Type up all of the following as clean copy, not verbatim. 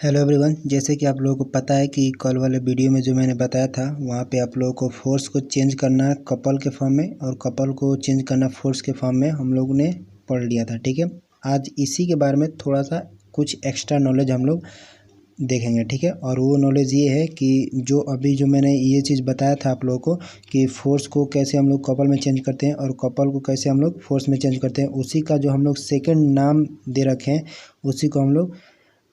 Hello everyone, जैसे कि आप लोगों को पता है कि कल वाले वीडियो में जो मैंने बताया था वहाँ पे आप लोगों को फोर्स को चेंज करना कपल के फॉर्म में और कपल को चेंज करना फोर्स के फॉर्म में हम लोगों ने पढ़ लिया था। ठीक है, आज इसी के बारे में थोड़ा सा कुछ एक्स्ट्रा नॉलेज हम लोग देखेंगे। ठीक है, और वो नॉलेज ये है कि जो मैंने ये चीज़ बताया था आप लोगों को कि फोर्स को कैसे हम लोग कपल में चेंज करते हैं और कपल को कैसे हम लोग फोर्स में चेंज करते हैं, उसी का जो हम लोग सेकेंड नाम दे रखे हैं उसी को हम लोग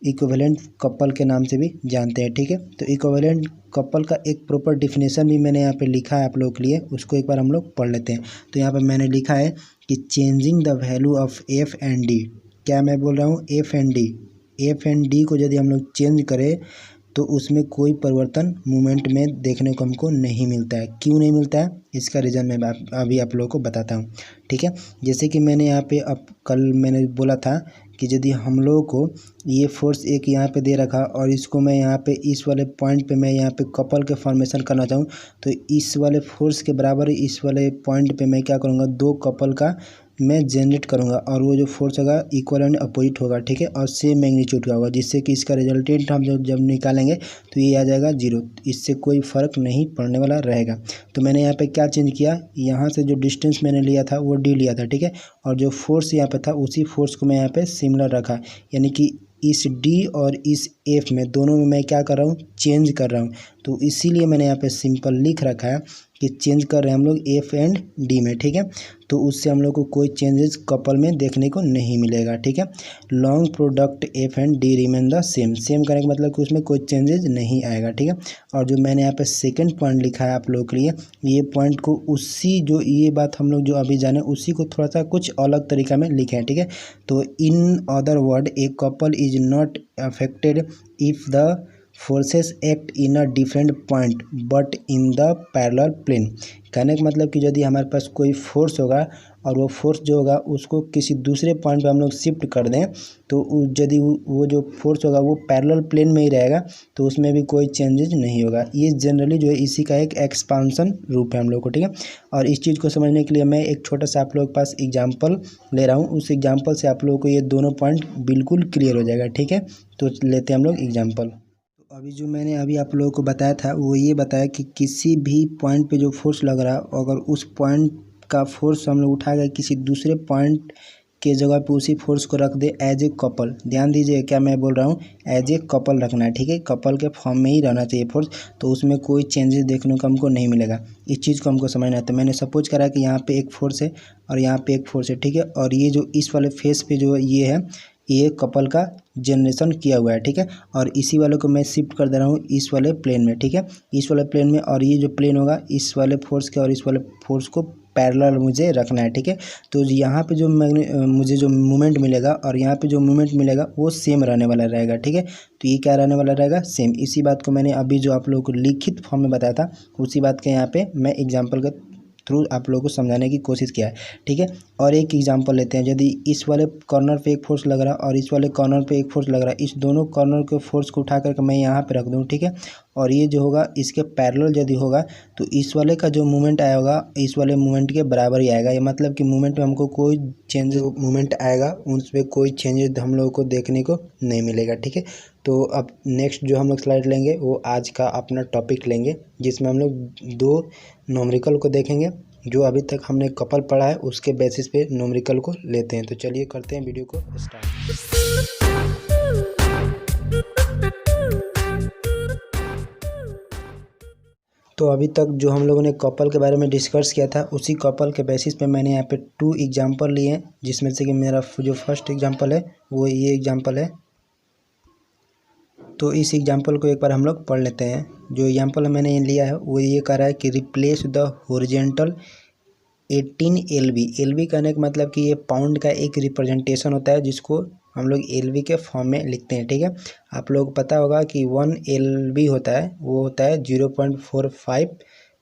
इक्विवेलेंट कपल के नाम से भी जानते हैं। ठीक है, तो इक्विवेलेंट कपल का एक प्रॉपर डिफिनेशन भी मैंने यहाँ पे लिखा है आप लोगों के लिए, उसको एक बार हम लोग पढ़ लेते हैं। तो यहाँ पे मैंने लिखा है कि changing the value of F and D. क्या मैं बोल रहा हूँ? एफ एंड डी को यदि हम लोग चेंज करें तो उसमें कोई परिवर्तन मूवमेंट में देखने को हमको नहीं मिलता है। क्यों नहीं मिलता है, इसका रीज़न मैं अभी आप लोगों को बताता हूँ। ठीक है, जैसे कि मैंने यहाँ पे अब कल मैंने बोला था कि यदि हम लोगों को ये फोर्स एक यहाँ पे दे रखा और इसको मैं यहाँ पे इस वाले पॉइंट पे मैं यहाँ पे कपल के फॉर्मेशन करना चाहूँ तो इस वाले फोर्स के बराबर इस वाले पॉइंट पे मैं क्या करूँगा, दो कपल का मैं जनरेट करूँगा और वो जो फोर्स होगा इक्वल एंड अपोजिट होगा। ठीक है, और सेम मैग्नीट्यूड का होगा, जिससे कि इसका रिजल्टेंट हम जब निकालेंगे तो ये आ जाएगा 0। इससे कोई फ़र्क नहीं पड़ने वाला रहेगा। तो मैंने यहाँ पे क्या चेंज किया, यहाँ से जो डिस्टेंस मैंने लिया था वो डी लिया था। ठीक है, और जो फोर्स यहाँ पे था उसी फोर्स को मैं यहाँ पे सिमिलर रखा, यानी कि इस डी और इस एफ में दोनों में मैं क्या कर रहा हूँ, चेंज कर रहा हूँ। तो इसीलिए मैंने यहाँ पे सिंपल लिख रखा है कि चेंज कर रहे हैं हम लोग एफ एंड डी में। ठीक है, तो उससे हम लोग को कोई चेंजेस कपल में देखने को नहीं मिलेगा। ठीक है, long product F and D remain the same करने का मतलब कि उसमें कोई चेंजेस नहीं आएगा। ठीक है, और जो मैंने यहाँ पे सेकंड पॉइंट लिखा है आप लोगों के लिए, ये पॉइंट को उसी जो ये बात हम लोग जो अभी जाने उसी को थोड़ा सा कुछ अलग तरीका में लिखे हैं। ठीक है, तो in other word a couple is not affected if the forces act in a different point but in the parallel plane. कहने का मतलब कि यदि हमारे पास कोई फोर्स होगा और वो फोर्स जो होगा उसको किसी दूसरे पॉइंट पे हम लोग शिफ्ट कर दें तो यदि वो जो फोर्स होगा वो पैरेलल प्लेन में ही रहेगा तो उसमें भी कोई चेंजेस नहीं होगा। ये जनरली जो है इसी का एक एक्सपांसन रूप है हम लोग को। ठीक है, और इस चीज़ को समझने के लिए मैं एक छोटा सा आप लोग के पास एग्जाम्पल ले रहा हूँ, उस एग्जाम्पल से आप लोगों को ये दोनों पॉइंट बिल्कुल क्लियर हो जाएगा। ठीक है, तो लेते हैं हम लोग एग्जाम्पल। अभी जो मैंने अभी आप लोगों को बताया था वो ये बताया कि किसी भी पॉइंट पे जो फोर्स लग रहा है अगर उस पॉइंट का फोर्स हम लोग उठा गए किसी दूसरे पॉइंट के जगह पे उसी फोर्स को रख दे एज ए कपल। ध्यान दीजिए क्या मैं बोल रहा हूँ, एज ए कपल रखना है। ठीक है, कपल के फॉर्म में ही रहना चाहिए फोर्स, तो उसमें कोई चेंजेस देखने को हमको नहीं मिलेगा। इस चीज़ को हमको समझना है। तो मैंने सपोज करा कि यहाँ पे एक फोर्स है और यहाँ पे एक फोर्स है। ठीक है, और ये जो इस वाले फेस पे जो ये है ये कपल का जनरेशन किया हुआ है। ठीक है, और इसी वाले को मैं शिफ्ट कर दे रहा हूँ इस वाले प्लेन में। ठीक है, इस वाले प्लेन में, और ये जो प्लेन होगा इस वाले फोर्स के और इस वाले फोर्स को पैरेलल मुझे रखना है। ठीक है, तो यहाँ पे जो मुझे जो मूवमेंट मिलेगा और यहाँ पे जो मूवमेंट मिलेगा वो सेम रहने वाला रहेगा। ठीक है, तो ये क्या रहने वाला रहेगा, सेम। इसी बात को मैंने अभी जो आप लोगों को लिखित फॉर्म में बताया था उसी बात के यहाँ पे मैं एग्जाम्पल के थ्रू आप लोगों को समझाने की कोशिश किया है। ठीक है, और एक एग्जांपल लेते हैं। यदि इस वाले कॉर्नर पे एक फोर्स लग रहा है और इस वाले कॉर्नर पे एक फोर्स लग रहा है, इस दोनों कॉर्नर के फोर्स को उठा करके मैं यहाँ पे रख दूँ। ठीक है, और ये जो होगा इसके पैरेलल यदि होगा तो इस वाले का जो मूवमेंट आया होगा इस वाले मूवमेंट के बराबर ही आएगा। ये मतलब कि मूवमेंट में हमको कोई चेंज मूवमेंट आएगा उसमें कोई चेंजेस हम लोगों को देखने को नहीं मिलेगा। ठीक है, तो अब नेक्स्ट जो हम लोग स्लाइड लेंगे वो आज का अपना टॉपिक लेंगे जिसमें हम लोग दो न्यूमेरिकल को देखेंगे। जो अभी तक हमने कपल पढ़ा है उसके बेसिस पे न्यूमेरिकल को लेते हैं। तो चलिए करते हैं वीडियो को स्टार्ट। तो अभी तक जो हम लोगों ने कपल के बारे में डिस्कस किया था उसी कपल के बेसिस पे मैंने यहाँ पे 2 एग्जाम्पल लिए हैं, जिसमें से कि मेरा जो फर्स्ट एग्जाम्पल है वो ये एग्जाम्पल है। तो इस एग्जाम्पल को एक बार हम लोग पढ़ लेते हैं। जो एग्जाम्पल मैंने लिया है वो ये कह रहा है कि replace the horizontal 18 LV। LV कहने का मतलब कि ये पाउंड का एक रिप्रेजेंटेशन होता है जिसको हम लोग LV के फॉर्म में लिखते हैं। ठीक है, आप लोग पता होगा कि 1 LV होता है वो होता है 0.45।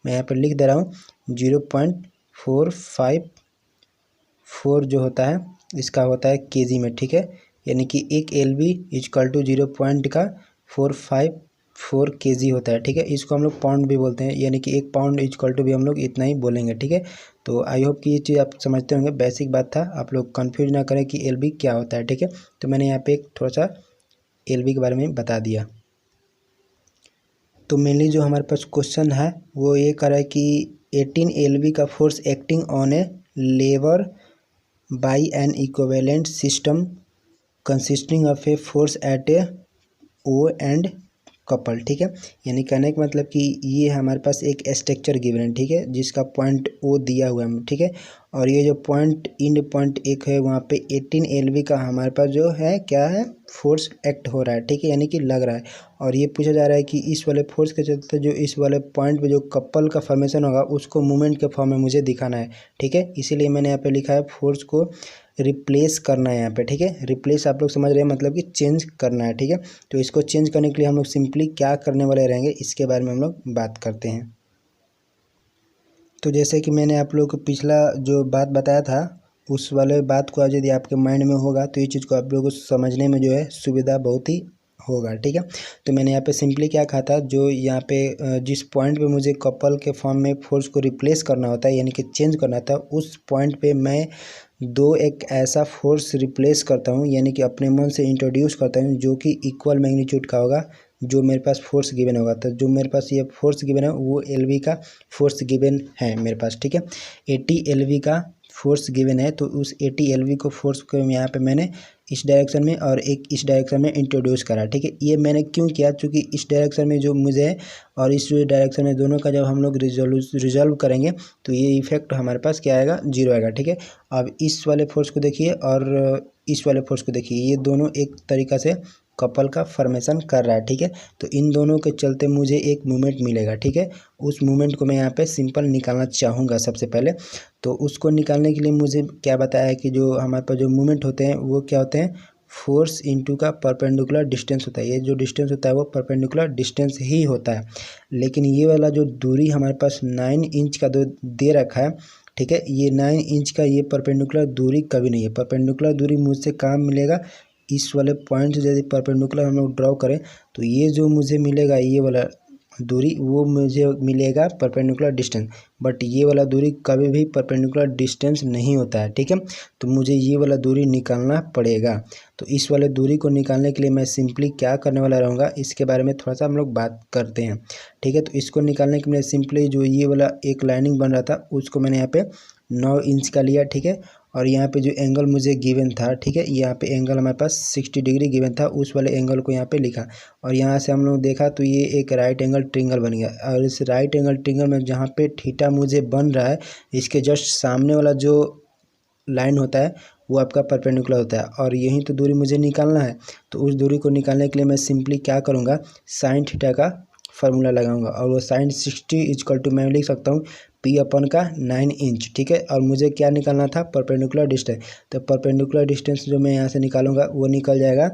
मैं यहाँ पर लिख दे रहा हूँ 0.454 जो होता है इसका होता है केजी में। ठीक है, यानी कि एक LV इक्वल टू 0.454 केजी होता है। ठीक है, इसको हम लोग पाउंड भी बोलते हैं, यानी कि एक पाउंड इक्वल टू भी हम लोग इतना ही बोलेंगे। ठीक है, तो आई होप कि ये चीज़ आप समझते होंगे, बेसिक बात था, आप लोग कंफ्यूज ना करें कि LV क्या होता है। ठीक है, तो मैंने यहाँ पे एक थोड़ा सा LV के बारे में बता दिया। तो मेनली जो हमारे पास क्वेश्चन है वो ये कर रहा है कि 18 LV का फोर्स एक्टिंग ऑन ए लेबर by an equivalent system consisting of a force at a O and couple, ठीक है। यानी कहने का मतलब कि ये हमारे पास एक स्ट्रक्चर गिवन है, ठीक है, जिसका पॉइंट ओ दिया हुआ है, ठीक है। और ये जो पॉइंट इंड पॉइंट एक है वहाँ पे 18 LV का हमारे पास जो है क्या है, फोर्स एक्ट हो रहा है, ठीक है, यानी कि लग रहा है। और ये पूछा जा रहा है कि इस वाले फोर्स के चलते जो इस वाले पॉइंट पे जो कपल का फॉर्मेशन होगा उसको मूवमेंट के फॉर्म में मुझे दिखाना है, ठीक है। इसीलिए मैंने यहाँ पे लिखा है फोर्स को रिप्लेस करना है यहाँ पे, ठीक है। रिप्लेस आप लोग समझ रहे हैं, मतलब कि चेंज करना है, ठीक है। तो इसको चेंज करने के लिए हम लोग सिंपली क्या करने वाले रहेंगे इसके बारे में हम लोग बात करते हैं। तो जैसे कि मैंने आप लोग को पिछला जो बात बताया था उस वाले बात को आज यदि आपके माइंड में होगा तो ये चीज़ को आप लोगों को समझने में जो है सुविधा बहुत ही होगा, ठीक है। तो मैंने यहाँ पे सिंपली क्या कहा था, जो यहाँ पे जिस पॉइंट पे मुझे कपल के फॉर्म में फोर्स को रिप्लेस करना होता है यानी कि चेंज करना था, उस पॉइंट पे मैं एक ऐसा फोर्स रिप्लेस करता हूँ, यानी कि अपने मन से इंट्रोड्यूस करता हूँ जो कि इक्वल मैग्नीट्यूड का होगा जो मेरे पास फोर्स गिवन होगा। तो जो मेरे पास ये फोर्स गिवन है वो LV का फोर्स गिवन है मेरे पास, ठीक है। 80 LV का फोर्स गिवन है, तो उस 80 LV को फोर्स को यहाँ पे मैंने इस डायरेक्शन में और एक इस डायरेक्शन में इंट्रोड्यूस करा, ठीक है। ये मैंने क्यों किया, क्योंकि इस डायरेक्शन में जो मुझे और इस डायरेक्शन में दोनों का जब हम लोग रिजॉल्व करेंगे तो ये इफेक्ट हमारे पास क्या आएगा, 0 आएगा, ठीक है। अब इस वाले फोर्स को देखिए और इस वाले फोर्स को देखिए, ये दोनों एक तरीक़ा से कपल का फॉर्मेशन कर रहा है, ठीक है। तो इन दोनों के चलते मुझे एक मूवमेंट मिलेगा, ठीक है। उस मूवमेंट को मैं यहाँ पे सिंपल निकालना चाहूँगा सबसे पहले। तो उसको निकालने के लिए मुझे क्या बताया है कि जो हमारे पास जो मूवमेंट होते हैं वो क्या होते हैं, फोर्स इनटू का परपेंडिकुलर डिस्टेंस होता है। ये जो डिस्टेंस होता है वो परपेंडिकुलर डिस्टेंस ही होता है, लेकिन ये वाला जो दूरी हमारे पास 9 इंच का दे रखा है, ठीक है, ये 9 इंच का ये परपेंडिकुलर दूरी कभी नहीं है। परपेंडिकुलर दूरी मुझसे कहाँ मिलेगा, इस वाले पॉइंट से यदि परपेंडिकुलर हम लोग ड्रॉ करें तो ये जो मुझे मिलेगा ये वाला दूरी वो मुझे मिलेगा परपेंडिकुलर डिस्टेंस, बट ये वाला दूरी कभी भी परपेंडिकुलर डिस्टेंस नहीं होता है, ठीक है। तो मुझे ये वाला दूरी निकालना पड़ेगा। तो इस वाले दूरी को निकालने के लिए मैं सिंपली क्या करने वाला रहूँगा इसके बारे में थोड़ा सा हम लोग बात करते हैं, ठीक है। तो इसको निकालने के लिए सिंपली जो ये वाला एक लाइनिंग बन रहा था उसको मैंने यहाँ पे 9 इंच का लिया, ठीक है। और यहाँ पे जो एंगल मुझे गिवन था, ठीक है, यहाँ पे एंगल हमारे पास 60 डिग्री गिवन था, उस वाले एंगल को यहाँ पे लिखा और यहाँ से हम लोग देखा तो ये एक राइट एंगल ट्रिंगल बन गया। और इस राइट एंगल ट्रिंगल में जहाँ पे थीटा मुझे बन रहा है इसके जस्ट सामने वाला जो लाइन होता है वो आपका परपेंडिकुलर होता है और यही तो दूरी मुझे निकालना है। तो उस दूरी को निकालने के लिए मैं सिंपली क्या करूँगा, साइन थीटा का फार्मूला लगाऊंगा और वो साइन 60 इक्वल टू मैं लिख सकता हूँ P अपन का 9 इंच, ठीक है। और मुझे क्या निकालना था, परपेंडिकुलर डिस्टेंस। तो परपेंडिकुलर डिस्टेंस जो मैं यहाँ से निकालूंगा वो निकल जाएगा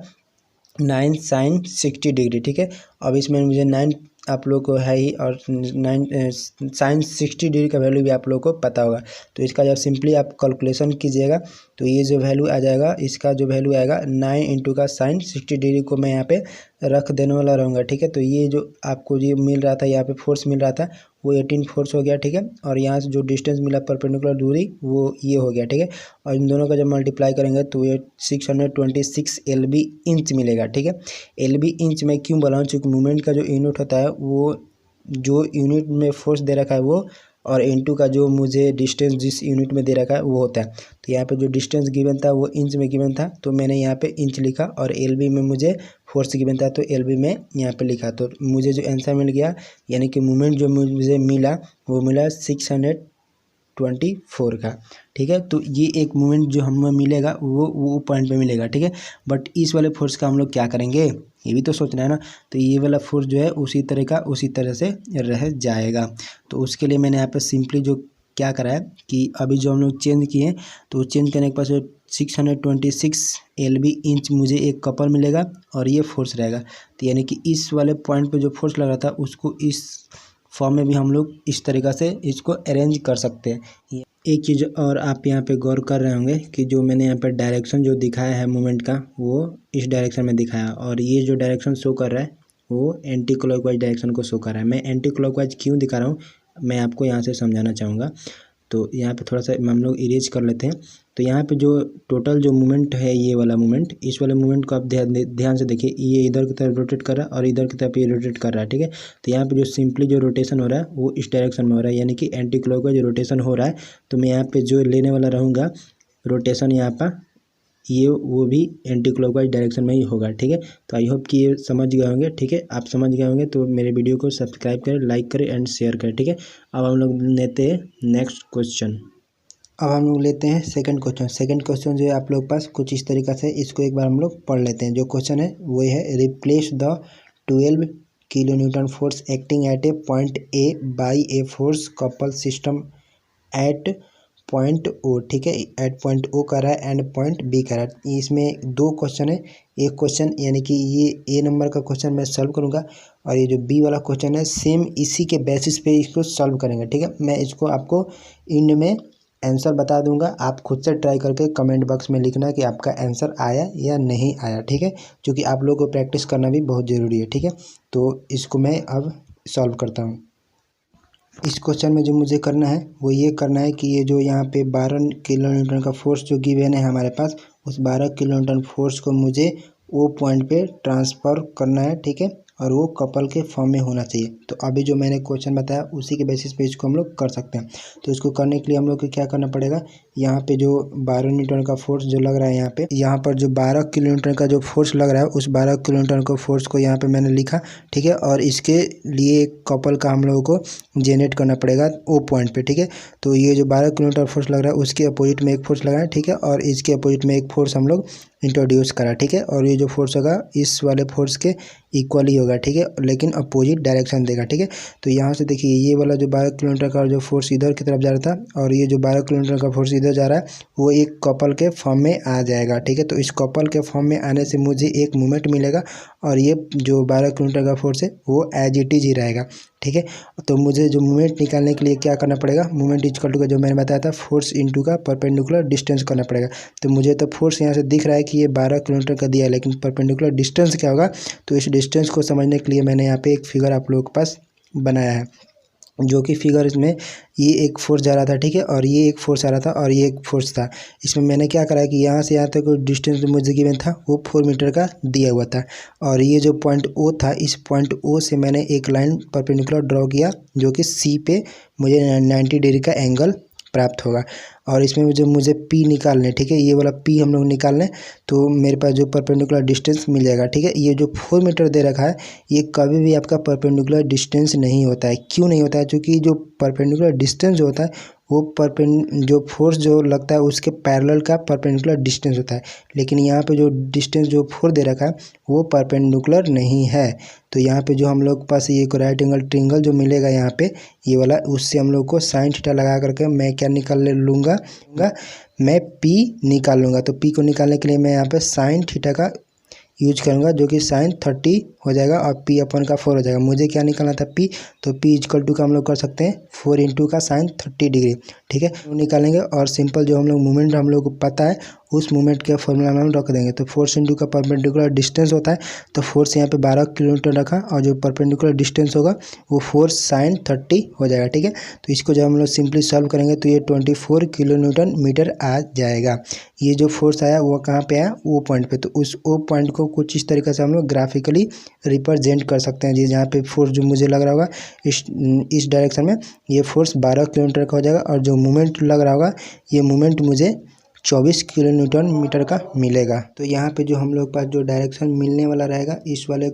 9 साइन 60 डिग्री, ठीक है। अब इसमें मुझे 9 आप लोग को है ही और 9 साइन 60 डिग्री का वैल्यू भी आप लोग को पता होगा। तो इसका जब सिंपली आप कैलकुलेशन कीजिएगा तो ये जो वैल्यू आ जाएगा, इसका जो वैल्यू आएगा 9 इंटू का साइन 60 डिग्री को मैं यहाँ पे रख देने वाला रहूँगा, ठीक है। तो ये जो आपको ये मिल रहा था यहाँ पे फोर्स मिल रहा था वो 18 फोर्स हो गया, ठीक है। और यहाँ से जो डिस्टेंस मिला परपेंडिकुलर दूरी वो ये हो गया, ठीक है। और इन दोनों का जब मल्टीप्लाई करेंगे तो ये 626 LB इंच मिलेगा, ठीक है। LB इंच में क्यों बोला हूँ, चूँकि मूवमेंट का जो यूनिट होता है वो जो यूनिट में फोर्स दे रखा है वो और इनटू का जो मुझे डिस्टेंस जिस यूनिट में दे रखा है वो होता है। तो यहाँ पे जो डिस्टेंस गिवन था वो इंच में गिवन था तो मैंने यहाँ पे इंच लिखा और LB में मुझे फोर्स गिवन था तो LB में यहाँ पे लिखा। तो मुझे जो आंसर मिल गया यानी कि मूवमेंट जो मुझे मिला वो मिला 624 का, ठीक है। तो ये एक मूवमेंट जो हमें मिलेगा वो पॉइंट पे मिलेगा, ठीक है। बट इस वाले फोर्स का हम लोग क्या करेंगे ये भी तो सोचना है ना। तो ये वाला फोर्स जो है उसी तरह से रह जाएगा। तो उसके लिए मैंने यहाँ पे सिंपली जो क्या करा है कि अभी जो हम लोग चेंज किए तो चेंज करने के पास 626 LB इंच मुझे एक कपल मिलेगा और ये फोर्स रहेगा। तो यानी कि इस वाले पॉइंट पे जो फोर्स लग रहा था उसको इस फॉर्म में भी हम लोग इस तरीक़ा से इसको अरेंज कर सकते हैं। एक चीज़ और आप यहाँ पे गौर कर रहे होंगे कि जो मैंने यहाँ पे डायरेक्शन जो दिखाया है मूवमेंट का वो इस डायरेक्शन में दिखाया और ये जो डायरेक्शन शो कर रहा है वो एंटी क्लॉकवाइज डायरेक्शन को शो कर रहा है। मैं एंटी क्लॉकवाइज क्यों दिखा रहा हूँ मैं आपको यहाँ से समझाना चाहूँगा। तो यहाँ पे थोड़ा सा हम लोग इरेज कर लेते हैं। तो यहाँ पे जो टोटल जो मूवमेंट है, ये वाला मूवमेंट, इस वाले मूवमेंट को आप ध्यान से देखिए, ये इधर की तरफ रोटेट कर रहा है और इधर की तरफ ये रोटेट कर रहा है, ठीक है। तो यहाँ पे जो सिंपली जो रोटेशन हो रहा है वो इस डायरेक्शन में हो रहा है, यानी कि एंटी क्लॉकवाइज जो रोटेशन हो रहा है। तो मैं यहाँ पे जो लेने वाला रहूँगा रोटेशन यहाँ पर, ये वो भी एंटी क्लॉकवाइज डायरेक्शन में ही होगा, ठीक है। तो आई होप कि ये समझ गए होंगे, ठीक है। आप समझ गए होंगे तो मेरे वीडियो को सब्सक्राइब करें, लाइक करें एंड शेयर करें, ठीक है। अब हम लोग लेते हैं नेक्स्ट क्वेश्चन। अब हम लोग लेते हैं सेकंड क्वेश्चन। सेकंड क्वेश्चन जो है आप लोग पास कुछ इस तरीका से, इसको एक बार हम लोग पढ़ लेते हैं। जो क्वेश्चन है वो है, replace the 12 kilo newton force acting at a point A by a force couple system at point O, ठीक है। एट पॉइंट ओ कर रहा है एंड पॉइंट बी कर रहा है। इसमें दो क्वेश्चन है। एक क्वेश्चन यानी कि ये ए नंबर का क्वेश्चन मैं सॉल्व करूंगा, और ये जो बी वाला क्वेश्चन है सेम इसी के बेसिस पे इसको सॉल्व करेंगे, ठीक है। मैं इसको आपको इंड में आंसर बता दूंगा, आप खुद से ट्राई करके कमेंट बॉक्स में लिखना कि आपका आंसर आया या नहीं आया, ठीक है। क्योंकि आप लोगों को प्रैक्टिस करना भी बहुत ज़रूरी है, ठीक है। तो इसको मैं अब सॉल्व करता हूँ। इस क्वेश्चन में जो मुझे करना है वो ये करना है कि ये जो यहाँ पे 12 किलो न्यूटन का फोर्स जो गिवन है हमारे पास, उस 12 किलो न्यूटन फोर्स को मुझे वो पॉइंट पे ट्रांसफ़र करना है, ठीक है। और वो कपल के फॉर्म में होना चाहिए। तो अभी जो मैंने क्वेश्चन बताया उसी के बेसिस पे इसको हम लोग कर सकते हैं। तो इसको करने के लिए हम लोग को क्या करना पड़ेगा, यहाँ पे जो 12 न्यूटन का फोर्स जो लग रहा है यहाँ पर जो 12 किलो न्यूटन का जो फोर्स लग रहा है, उस 12 किलो न्यूटन का फोर्स को यहाँ पे मैंने लिखा, ठीक है। और इसके लिए एक कपल का हम लोगों को जेनरेट करना पड़ेगा ओ पॉइंट पे, ठीक है। तो ये जो 12 किलो न्यूटन फोर्स लग रहा है उसके अपोजिट में एक फोर्स लगा है, ठीक है। और इसके अपोजिट में एक फोर्स हम लोग इंट्रोड्यूस करा, ठीक है। और ये जो फोर्स होगा इस वाले फोर्स के इक्वली होगा, ठीक है, लेकिन अपोजिट डायरेक्शन देगा, ठीक है। तो यहाँ से देखिए ये वाला जो 12 किलोमीटर का जो फोर्स इधर की तरफ जा रहा था और ये जो 12 किलोमीटर का फोर्स इधर जा रहा है, वो एक कपल के फॉर्म में आ जाएगा, ठीक है। तो इस कपल के फॉर्म में आने से मुझे एक मूवमेंट मिलेगा, और ये जो 12 किलोमीटर का फोर्स है वो एज इट इज ही रहेगा, ठीक है। तो मुझे जो मूवमेंट निकालने के लिए क्या करना पड़ेगा, मूवमेंट इक्वल टू का जो मैंने बताया था फोर्स इनटू का परपेंडिकुलर डिस्टेंस करना पड़ेगा। तो मुझे तो फोर्स यहाँ से दिख रहा है कि ये 12 किलोमीटर का दिया है, लेकिन परपेंडिकुलर डिस्टेंस क्या होगा, तो इस डिस्टेंस को समझने के लिए मैंने यहाँ पे एक फिगर आप लोगों के पास बनाया है, जो कि फिगर इसमें ये एक फोर्स जा रहा था, ठीक है, और ये एक फोर्स आ रहा था और ये एक फोर्स था। इसमें मैंने क्या करा है कि यहाँ से यहाँ तक जो डिस्टेंस जो मुझे गिवन था वो 4 मीटर का दिया हुआ था, और ये जो पॉइंट ओ था, इस पॉइंट ओ से मैंने एक लाइन परपेंडिकुलर ड्रॉ किया जो कि सी पे मुझे 90 डिग्री का एंगल प्राप्त होगा। और इसमें मुझे पी निकालने, ठीक है, ये वाला पी हम लोग निकालने, तो मेरे पास जो परपेंडिकुलर डिस्टेंस मिल जाएगा, ठीक है। ये जो 4 मीटर दे रखा है ये कभी भी आपका परपेंडिकुलर डिस्टेंस नहीं होता है। क्यों नहीं होता है? क्योंकि जो परपेंडिकुलर डिस्टेंस जो होता है वो जो फोर्स जो लगता है उसके पैरेलल का परपेंडिकुलर डिस्टेंस होता है, लेकिन यहाँ पे जो डिस्टेंस जो फोर्स दे रखा है वो परपेंडिकुलर नहीं है। तो यहाँ पे जो हम लोग के पास ये एक राइट एंगल ट्रायंगल जो मिलेगा यहाँ पे ये वाला, उससे हम लोग को साइन थीटा लगा करके मैं क्या निकाल लूँगा, मैं पी निकाल लूँगा। तो पी को निकालने के लिए मैं यहाँ पे साइन थीटा का यूज करूँगा, जो कि साइन 30 हो जाएगा और पी अपन का 4 हो जाएगा। मुझे क्या निकालना था पी, तो पी इक्वल टू का हम लोग कर सकते हैं 4 इंटू का साइन 30 डिग्री, ठीक है, वो निकालेंगे। और सिंपल जो हम लोग मूवमेंट हम लोग को पता है उस मूवमेंट के फॉर्मूला हम रख देंगे। तो फोर्स इंटू का परपेंडिकुलर डिस्टेंस होता है, तो फोर्स यहाँ पे 12 किलोमीटर रखा और जो परपेंडिकुलर डिस्टेंस होगा वो फोर्स साइन 30 हो जाएगा, ठीक है। तो इसको जब हम लोग सिंपली सॉल्व करेंगे तो ये 24 किलो न्यूटन मीटर आ जाएगा। ये जो फोर्स आया वो कहाँ पे आया, वो पॉइंट पे। तो उस ओ पॉइंट को कुछ इस तरीके से हम लोग ग्राफिकली रिप्रेजेंट कर सकते हैं। जी जहाँ पे फोर्स जो मुझे लग रहा होगा इस डायरेक्शन में ये फोर्स 12 किलोमीटर का हो जाएगा, और जो मूवमेंट लग रहा होगा ये मूवमेंट मुझे 24 किलो न्यूटन मीटर का मिलेगा। तो यहाँ पे जो हम लोग पास जो डायरेक्शन मिलने वाला रहेगा इस वाले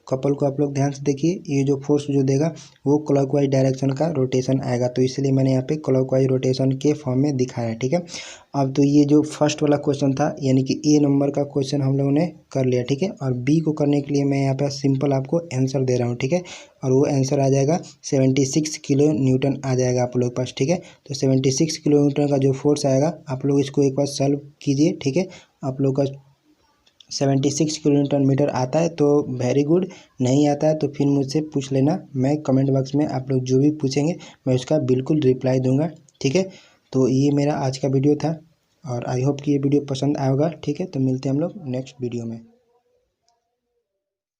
कपल को आप लोग ध्यान से देखिए, ये जो फोर्स जो देगा वो क्लॉकवाइज डायरेक्शन का रोटेशन आएगा। तो इसलिए मैंने यहाँ पे क्लॉकवाइज रोटेशन के फॉर्म में दिखाया है, ठीक है। अब तो ये जो फर्स्ट वाला क्वेश्चन था यानी कि ए नंबर का क्वेश्चन हम लोगों ने कर लिया, ठीक है। और बी को करने के लिए मैं यहाँ पे सिंपल आपको आंसर दे रहा हूँ, ठीक है। और वो आंसर आ जाएगा 76 किलो न्यूटन आ जाएगा आप लोग के पास, ठीक है। तो 76 किलो न्यूटन का जो फोर्स आएगा आप लोग इसको एक बार सॉल्व कीजिए, ठीक है। आप लोग का 76 किलो न्यूटन मीटर आता है तो वेरी गुड, नहीं आता है तो फिर मुझसे पूछ लेना, मैं कमेंट बॉक्स में आप लोग जो भी पूछेंगे मैं उसका बिल्कुल रिप्लाई दूंगा, ठीक है। तो ये मेरा आज का वीडियो था और आई होप कि ये वीडियो पसंद आएगा, ठीक है। तो मिलते हैं हम लोग नेक्स्ट वीडियो में।